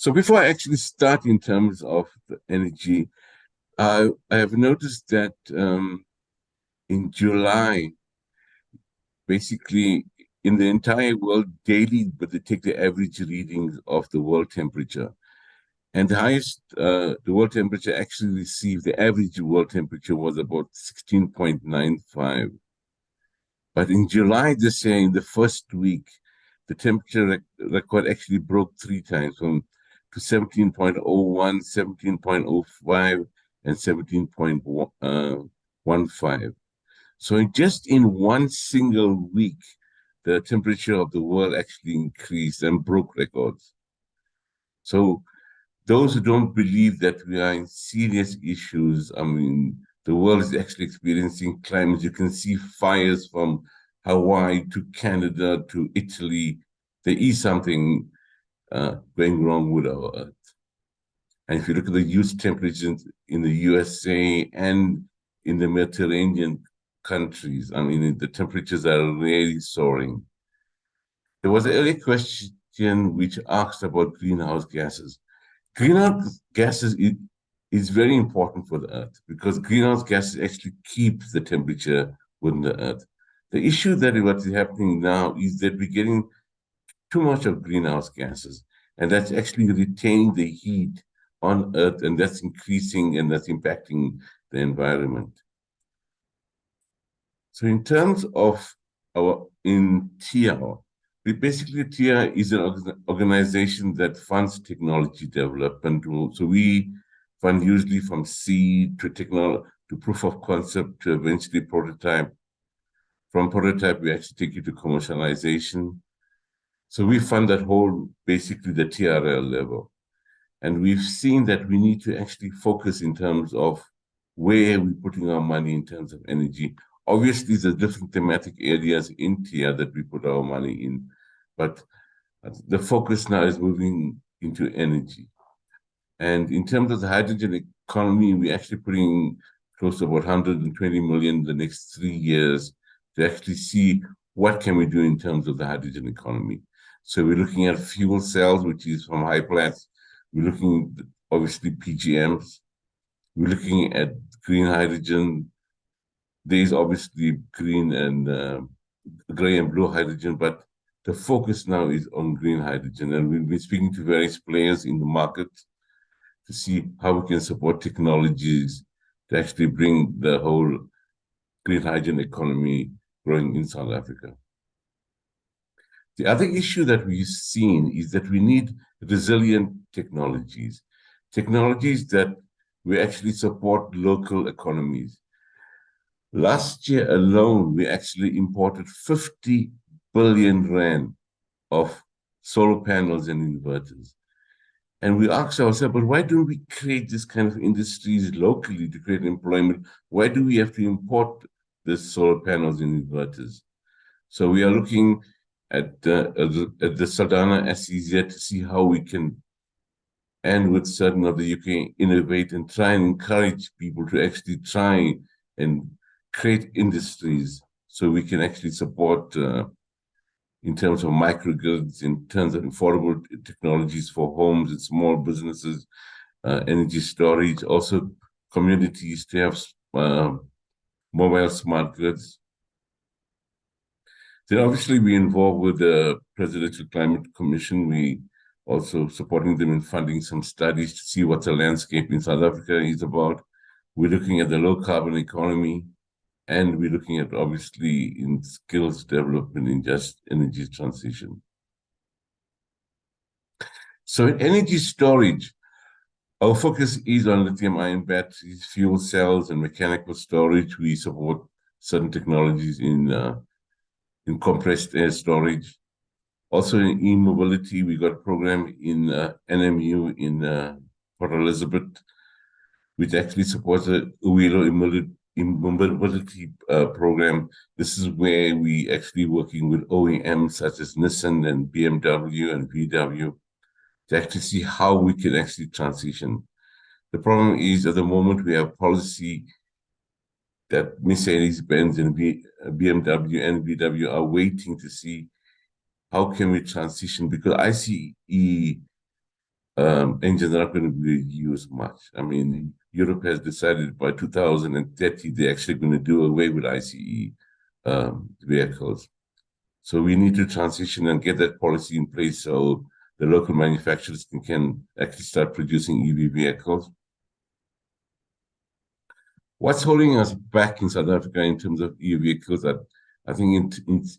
So before I actually start in terms of the energy, I have noticed that in July, basically in the entire world daily, but they take the average readings of the world temperature. And the highest, the world temperature actually received, the average world temperature was about 16.95. But in July this year, in the first week, the temperature record actually broke 3 times from to 17.01, 17.05, and 17.15. So just in one single week, the temperature of the world actually increased and broke records. So those who don't believe that we are in serious issues, I mean, the world is actually experiencing climate. You can see fires from Hawaii to Canada to Italy. There is something going wrong with our Earth. And if you look at the huge temperatures in the USA and in the Mediterranean countries, I mean, the temperatures are really soaring. There was an earlier question which asked about greenhouse gases. Greenhouse gases is very important for the Earth because greenhouse gases actually keep the temperature within the Earth. The issue that what is happening now is that we're getting too much of greenhouse gases, and that's actually retaining the heat on Earth, and that's increasing and that's impacting the environment. So in terms of our TIA, TIA is an organization that funds technology development. So we fund usually from seed to technology to proof of concept to eventually prototype. From prototype, we actually take it to commercialization. So we fund that whole, basically the TRL level. And we've seen that we need to actually focus in terms of where we're putting our money in terms of energy. Obviously, there's different thematic areas in TIA that we put our money in, but the focus now is moving into energy. And in terms of the hydrogen economy, we're actually putting close to about 120 million in the next 3 years to actually see what can we do in terms of the hydrogen economy. So we're looking at fuel cells, which is from Hyplats. We're looking at, obviously, PGMs. We're looking at green hydrogen. There's obviously green and gray and blue hydrogen, but the focus now is on green hydrogen. And we've been speaking to various players in the market to see how we can support technologies to actually bring the whole green hydrogen economy growing in South Africa. The other issue that we've seen is that we need resilient technologies that will actually support local economies. Last year alone, we actually imported 50 billion rand of solar panels and inverters. And we asked ourselves, but why don't we create this kind of industries locally to create employment? Why do we have to import the solar panels and inverters? So we are looking at the Saldanha SEZ to see how we can, and with certain of the UK, innovate and try and encourage people to actually try and create industries so we can actually support in terms of microgrids, in terms of affordable technologies for homes and small businesses, energy storage, also communities to have mobile smart grids. Then obviously we're involved with the Presidential Climate Commission. We also supporting them in funding some studies to see what the landscape in South Africa is about. We're looking at the low carbon economy, and we're looking at obviously in skills development in just energy transition. So in energy storage, our focus is on lithium-ion batteries, fuel cells, and mechanical storage. We support certain technologies in compressed air storage. Also in e-mobility, we got a program in NMU in Port Elizabeth, which actually supports a wheeler mobility program. This is where we actually working with OEMs such as Nissan and BMW and VW to actually see how we can actually transition. The problem is at the moment we have policy that Mercedes-Benz and BMW and VW are waiting to see how can we transition, because ICE engines are not going to be used much. I mean, Europe has decided by 2030 they're actually going to do away with ICE vehicles. So we need to transition and get that policy in place so the local manufacturers can actually start producing EV vehicles. What's holding us back in South Africa in terms of EV vehicles? I think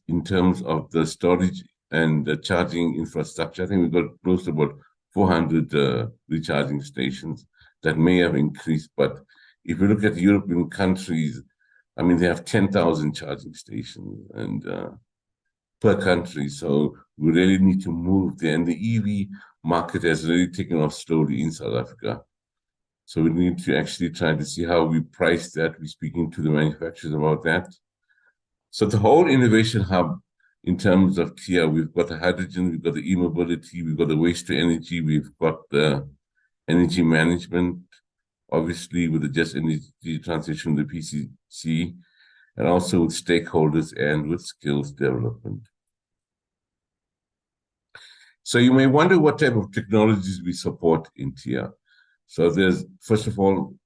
in terms of the storage and the charging infrastructure, I think we've got close to about 400 recharging stations. That may have increased, but if you look at European countries, I mean, they have 10,000 charging stations and per country. So we really need to move there. And the EV market has really taken off slowly in South Africa. So we need to actually try to see how we price that. We're speaking to the manufacturers about that. So the whole innovation hub in terms of TIA, we've got the hydrogen, we've got the e-mobility, we've got the waste to energy, we've got the energy management, obviously with the just energy transition, the PCC, and also with stakeholders and with skills development. So you may wonder what type of technologies we support in TIA. So there's, first of all,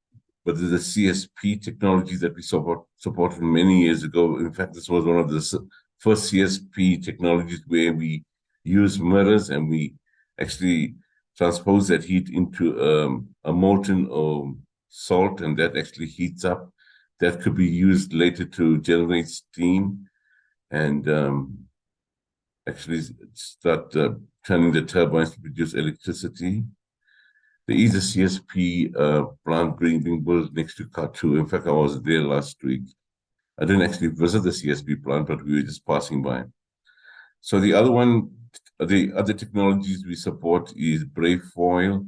but there's the CSP technology that we supported many years ago. In fact, this was one of the first CSP technologies where we use mirrors and we actually transpose that heat into a molten salt, and that actually heats up. That could be used later to generate steam and actually start turning the turbines to produce electricity. There is a CSP plant being built next to Katu. In fact, I was there last week. I didn't actually visit the CSP plant, but we were just passing by. So the other technologies we support is brave foil,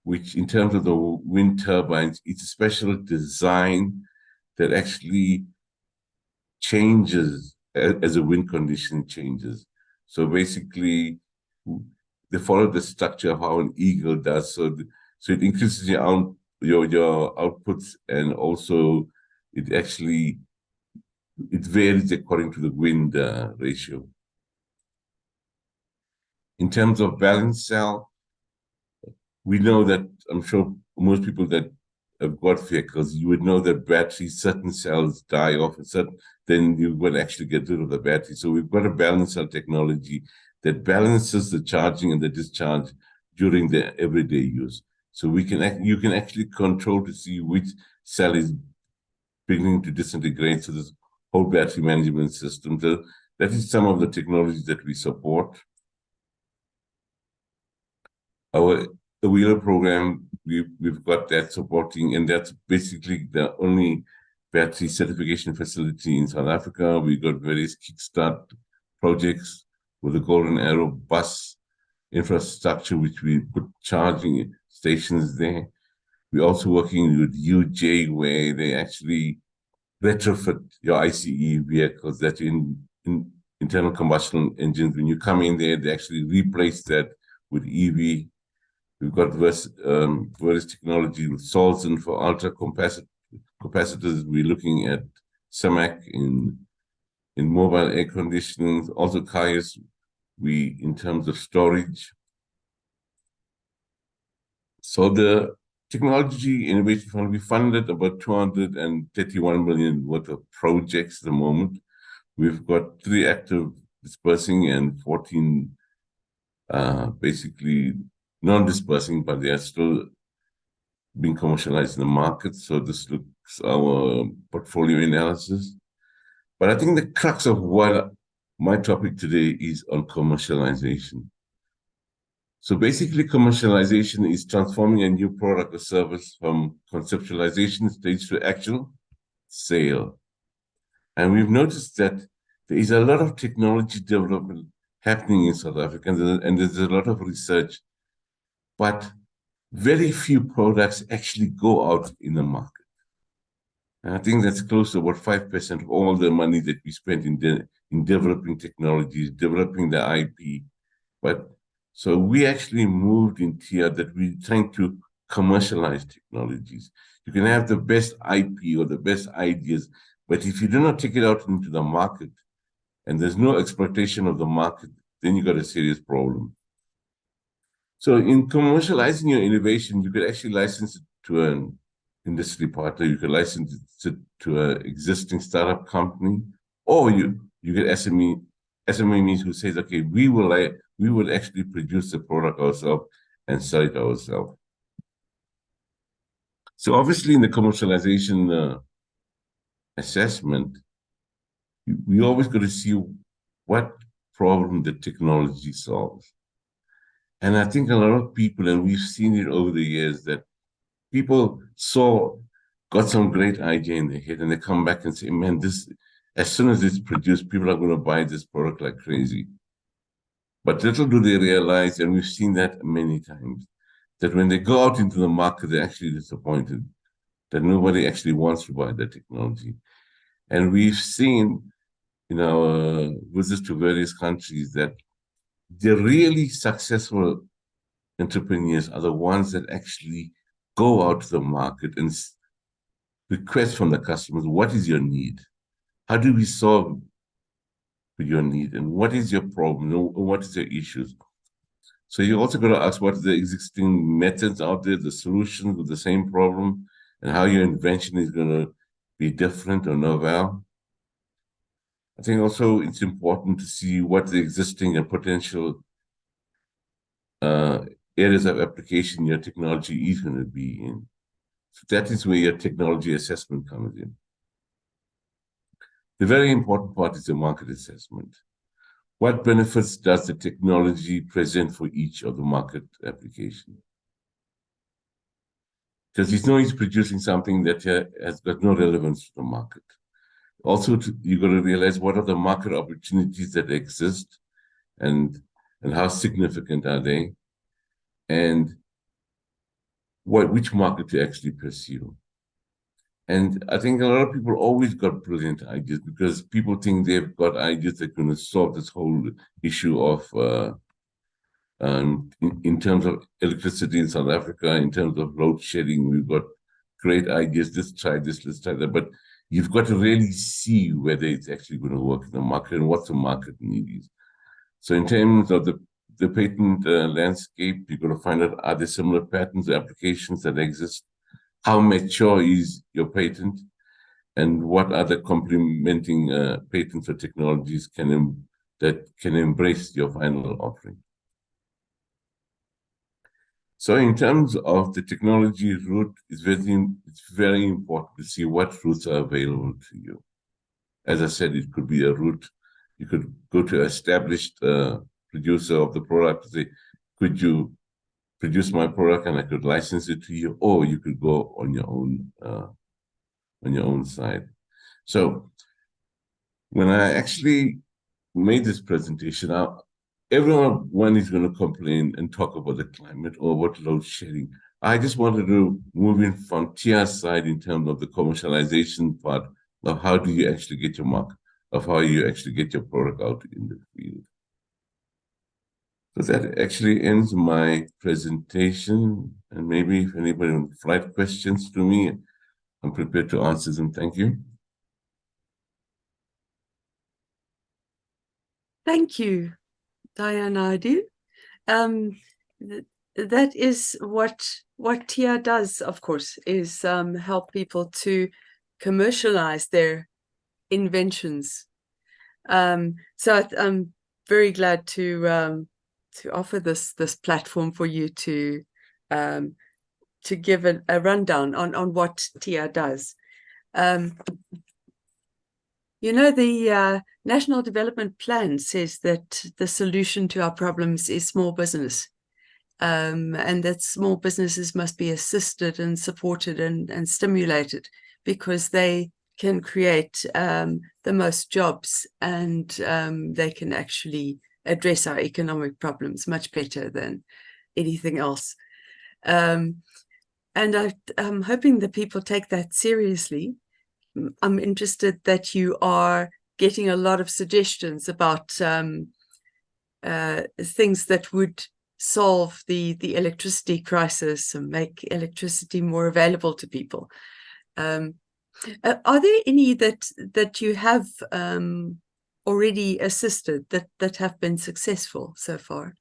which in terms of the wind turbines, it's a special design that actually changes as the wind condition changes. So basically, they follow the structure of how an eagle does. So it increases your outputs, and also it varies according to the wind ratio. In terms of balance cell, we know that, I'm sure most people that have got vehicles, you would know that batteries, certain cells die off, and then you would actually get rid of the battery. So we've got a balance cell technology that balances the charging and the discharge during the everyday use. So you can actually control to see which cell is beginning to disintegrate. So this whole battery management system. So that is some of the technologies that we support. The wheeler program, we've got that supporting, and that's basically the only battery certification facility in South Africa. We've got various kickstart projects with the Golden Arrow bus infrastructure, which we put charging stations there. We're also working with UJ, where they actually retrofit your ICE vehicles that in internal combustion engines. When you come in there, they actually replace that with EV. We've got various technology with Solzen for ultra capacitors. We're looking at SAMAC in mobile air conditioning. Also, Kaius, in terms of storage. So the Technology Innovation Fund, we funded about 231 million worth of projects at the moment. We've got 3 active dispersing and 14 basically non-dispersing, but they are still being commercialized in the market. So this looks our portfolio analysis. But I think the crux of what my topic today is on commercialization. So basically, commercialization is transforming a new product or service from conceptualization stage to actual sale. And we've noticed that there is a lot of technology development happening in South Africa, and there's a lot of research, but very few products actually go out in the market. And I think that's close to about 5% of all the money that we spent in developing technologies, developing the IP. But so we actually moved in TIA that we're trying to commercialize technologies. You can have the best IP or the best ideas, but if you do not take it out into the market and there's no exploitation of the market, then you got a serious problem. So in commercializing your innovation, you could actually license it to an industry partner, you could license it to an existing startup company, or you get SME means who says, okay, we will actually produce the product ourselves and sell it ourselves. So obviously in the commercialization assessment, we always got to see what problem the technology solves. And I think a lot of people, and we've seen it over the years, that people got some great idea in their head, and they come back and say, man, this, as soon as it's produced, people are going to buy this product like crazy. But little do they realize, and we've seen that many times, that when they go out into the market, they're actually disappointed that nobody actually wants to buy the technology. And we've seen in our visits to various countries that the really successful entrepreneurs are the ones that actually go out to the market and request from the customers, what is your need? How do we solve your need? And what is your problem? What is your issues? So you also got to ask what are the existing methods out there, the solutions with the same problem, and how your invention is going to be different or novel. I think also it's important to see what the existing and potential areas of application your technology is going to be in. So that is where your technology assessment comes in. The very important part is the market assessment. What benefits does the technology present for each of the market application? Because he's producing something that has got no relevance to the market. Also, you got to realize what are the market opportunities that exist, and how significant are they, and which market to actually pursue. And I think a lot of people always got brilliant ideas because people think they've got ideas that are going to solve this whole issue of in terms of electricity in South Africa, in terms of load shedding. We've got great ideas. Let's try this, let's try that. But you've got to really see whether it's actually going to work in the market and what the market need is. So in terms of the patent landscape, you've got to find out, are there similar patents or applications that exist? How mature is your patent? And what other complementing patents or technologies that can embrace your final offering? So in terms of the technology route, it's very important to see what routes are available to you. As I said, it could be a route. You could go to an established producer of the product and say, could you produce my product and I could license it to you, or you could go on your own side. So when I actually made this presentation, everyone is going to complain and talk about the climate or about load shedding. I just wanted to move in from TIA's side in terms of the commercialization part of how do you actually get your mark, of how you actually get your product out in the field. So that actually ends my presentation. And maybe if anybody wants to write questions to me, I'm prepared to answer them. Thank you. Thank you, Daya Naidoo. That is what TIA does, of course, is help people to commercialize their inventions. So I'm very glad to offer this platform for you to give a rundown on what TIA does. You know, the National Development Plan says that the solution to our problems is small business, and that small businesses must be assisted and supported and stimulated because they can create the most jobs, and they can actually address our economic problems much better than anything else. And I'm hoping that people take that seriously. I'm interested that you are getting a lot of suggestions about things that would solve the electricity crisis and make electricity more available to people. Are there any that you have already assisted that have been successful so far?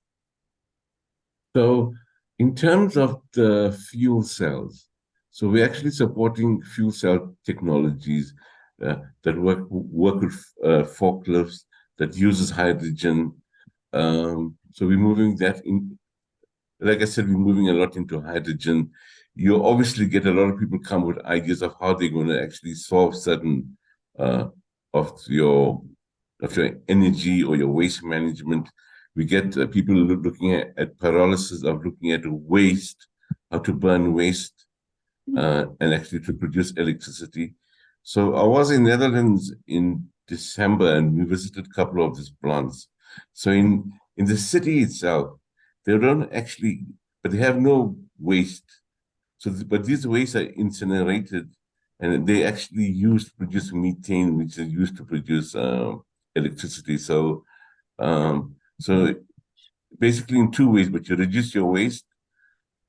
So in terms of the fuel cells, so we're actually supporting fuel cell technologies that work with forklifts that uses hydrogen. So we're moving that in, like I said, we're moving a lot into hydrogen. You obviously get a lot of people come with ideas of how they're going to actually solve certain uh, of your energy or your waste management. We get people looking at paralysis of looking at waste, how to burn waste, and actually to produce electricity. So I was in Netherlands in December and we visited a couple of these plants. So in the city itself, they don't actually, but they have no waste. So, but these wastes are incinerated, and they actually used to produce methane, which is used to produce electricity. So basically in two ways, but you reduce your waste,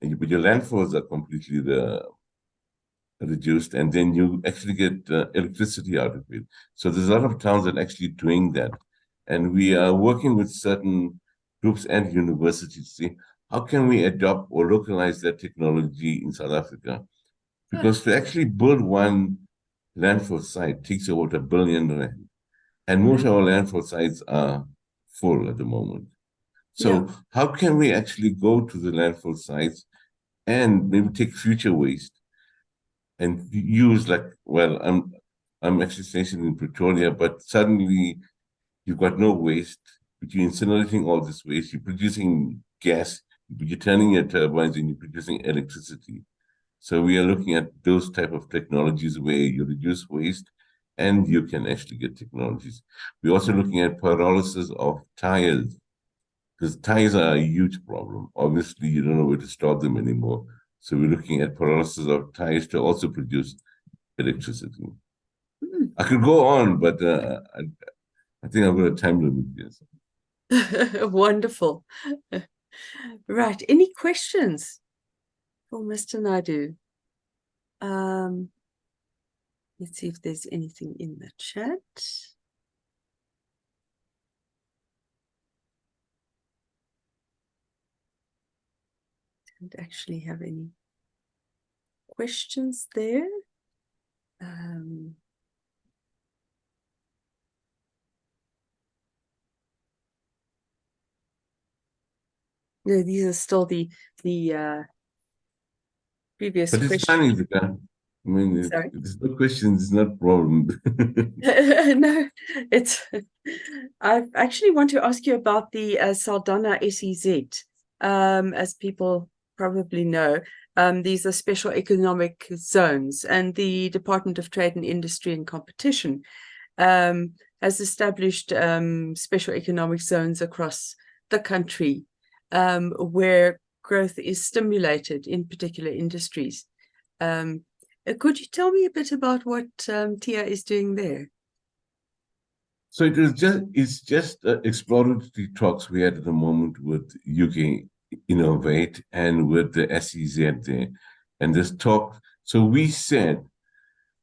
but your landfills are completely reduced, and then you actually get electricity out of it. So there's a lot of towns that are actually doing that. And we are working with certain groups and universities to see how can we adopt or localize that technology in South Africa. Because to actually build one landfill site takes about R1 billion. And most of our landfill sites are full at the moment. So how can we actually go to the landfill sites and maybe take future waste and use like, well, I'm actually stationed in Pretoria, but suddenly you've got no waste, but you're incinerating all this waste, you're producing gas, you're turning your turbines and you're producing electricity. So we are looking at those type of technologies where you reduce waste and you can actually get technologies. We're also looking at pyrolysis of tires, because tires are a huge problem. Obviously, you don't know where to store them anymore. So we're looking at pyrolysis of tires to also produce electricity. I could go on, but I think I've got a time limit here. Wonderful. Right. Any questions for Mr. Naidoo? Let's see if there's anything in the chat. Don't actually have any questions there. No, these are still the previous But it's questions. funny, Vika. I mean, there's no questions, it's not a problem. No, it's. I actually want to ask you about the Saldanha SEZ. As people probably know, these are special economic zones, and the Department of Trade and Industry and Competition has established special economic zones across the country where growth is stimulated in particular industries. Could you tell me a bit about what TIA is doing there? So it's just exploratory talks we had at the moment with UK Innovate and with the SEZ there. And this talk, so we said,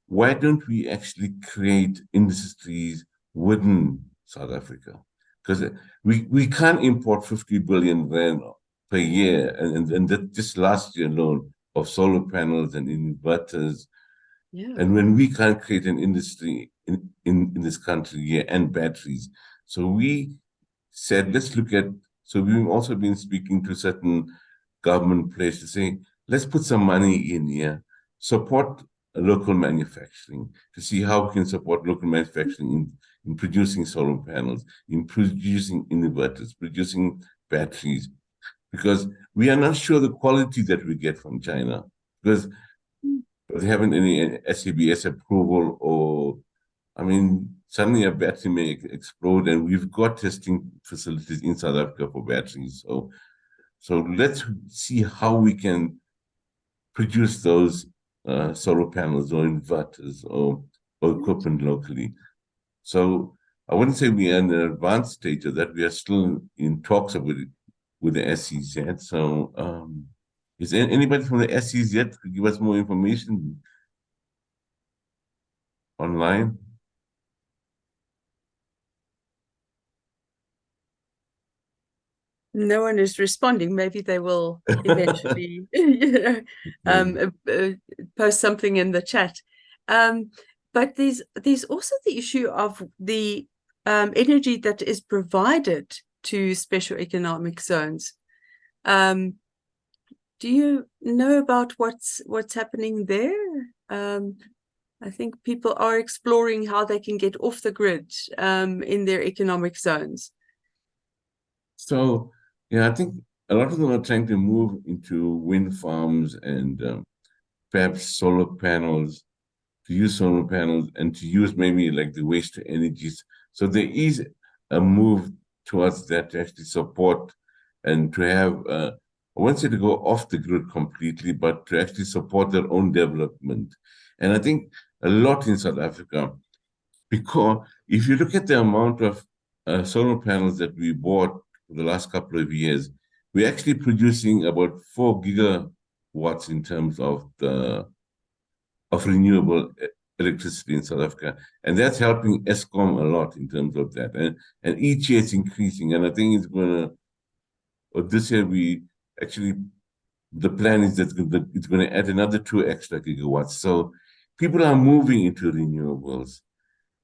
why don't we actually create industries within South Africa? Because we can't import 50 billion rand per year, and that just last year alone of solar panels and inverters. And when we can't create an industry in this country here and batteries. So we said, let's look at, so we've also been speaking to certain government players to say, let's put some money in here, support local manufacturing, to see how we can support local manufacturing in producing solar panels, in producing inverters, producing batteries, because we are not sure the quality that we get from China, because they haven't any SABS approval, or, I mean, suddenly a battery may explode, and we've got testing facilities in South Africa for batteries. So let's see how we can produce those solar panels or inverters or equipment locally. So I wouldn't say we are in an advanced stage of that. We are still in talks with the SEZ. So is there anybody from the SEZ could give us more information online? no one is responding. Maybe they will eventually, you know, post something in the chat. But there's also the issue of the energy that is provided to special economic zones. Do you know about what's happening there? I think people are exploring how they can get off the grid in their economic zones. So, yeah, I think a lot of them are trying to move into wind farms and perhaps solar panels, to use solar panels and to use maybe like the waste to energies. So there is a move towards that to actually support and to have, I won't say to go off the grid completely, but to actually support their own development. And I think a lot in South Africa, because if you look at the amount of solar panels that we bought for the last couple of years, we're actually producing about 4 gigawatts in terms of renewable electricity in South Africa. And that's helping Eskom a lot in terms of that. And each year it's increasing. And I think it's going to, or this year the plan is that it's going to add another 2 extra gigawatts. So people are moving into renewables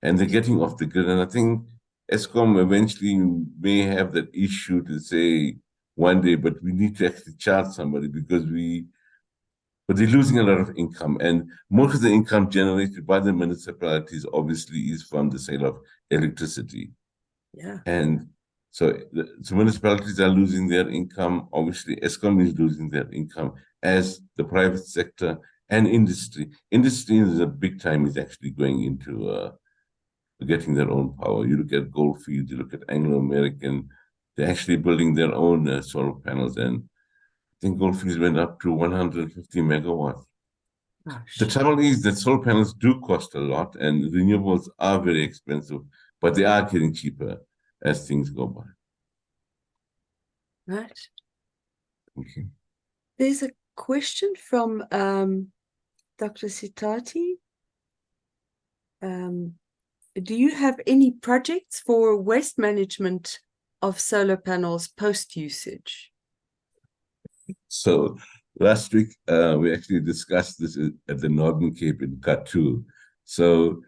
and they're getting off the grid. And I think Eskom eventually may have that issue to say one day, but we need to actually charge somebody because but they're losing a lot of income. And most of the income generated by the municipalities obviously is from the sale of electricity. Yeah. And so municipalities are losing their income. Obviously, Eskom is losing their income as the private sector and industry. Industry is a big time is actually going into getting their own power. You look at Goldfields, you look at Anglo American, they're actually building their own solar panels. And I think Goldfields went up to 150 megawatts. Gosh. The trouble is that solar panels do cost a lot and renewables are very expensive, but they are getting cheaper as things go by. Right. Okay. There's a question from Dr. Sitati. Do you have any projects for waste management of solar panels post-usage? So last week, we actually discussed this at the Northern Cape in Katu. So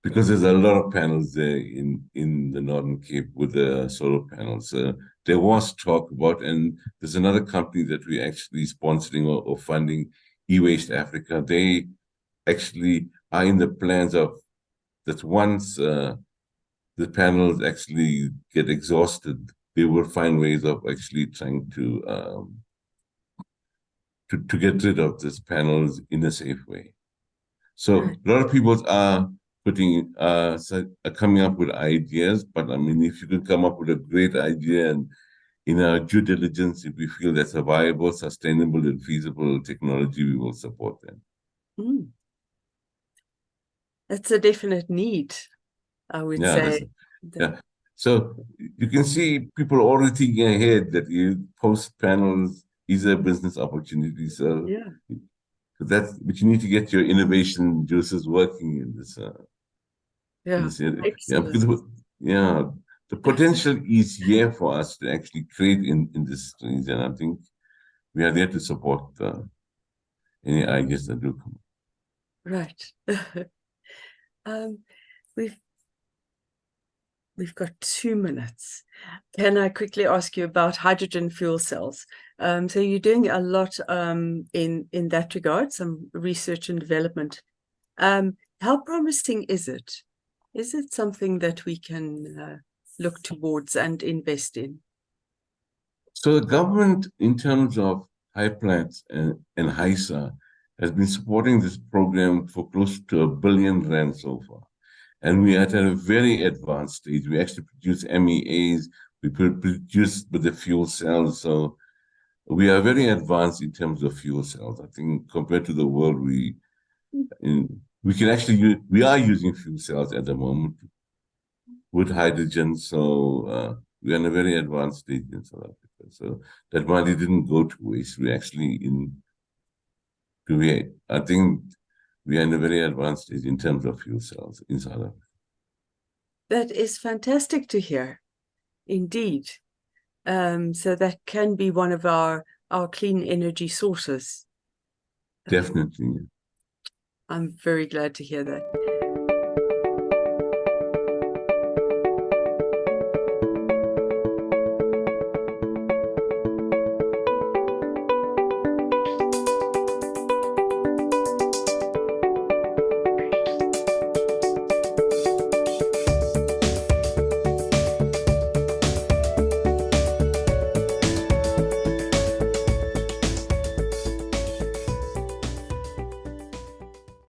because there's a lot of panels there in the Northern Cape with the solar panels, there was talk about, and there's another company that we're actually sponsoring or funding, eWaste Africa. They actually are in the plans of that once the panels actually get exhausted, they will find ways of actually trying to get rid of these panels in a safe way. So a lot of people are coming up with ideas, but I mean, if you can come up with a great idea and in our due diligence, if we feel that's a viable, sustainable, and feasible technology, we will support them. Mm. That's a definite need, I would say. Yeah. So you can see people already thinking ahead that post panels is a business opportunity. So yeah. but you need to get your innovation juices working in this. Yeah. This area. Excellent. The potential is here for us to actually create industries, and I think we are there to support any ideas that do come. Right. We've got 2 minutes. Can I quickly ask you about hydrogen fuel cells? So you're doing a lot in that regard, some research and development. How promising is it? Is it something that we can look towards and invest in? So the government, in terms of HyPlant and HySA, has been supporting this program for close to R1 billion so far. And we are at a very advanced stage. We actually produce MEAs, we produce with the fuel cells. So we are very advanced in terms of fuel cells. I think compared to the world, we can actually we are using fuel cells at the moment with hydrogen. So we are in a very advanced stage in South Africa. So that money didn't go to waste. We actually I think we are in a very advanced stage in terms of fuel cells in South Africa. That is fantastic to hear, indeed. So that can be one of our clean energy sources. Definitely. I'm very glad to hear that.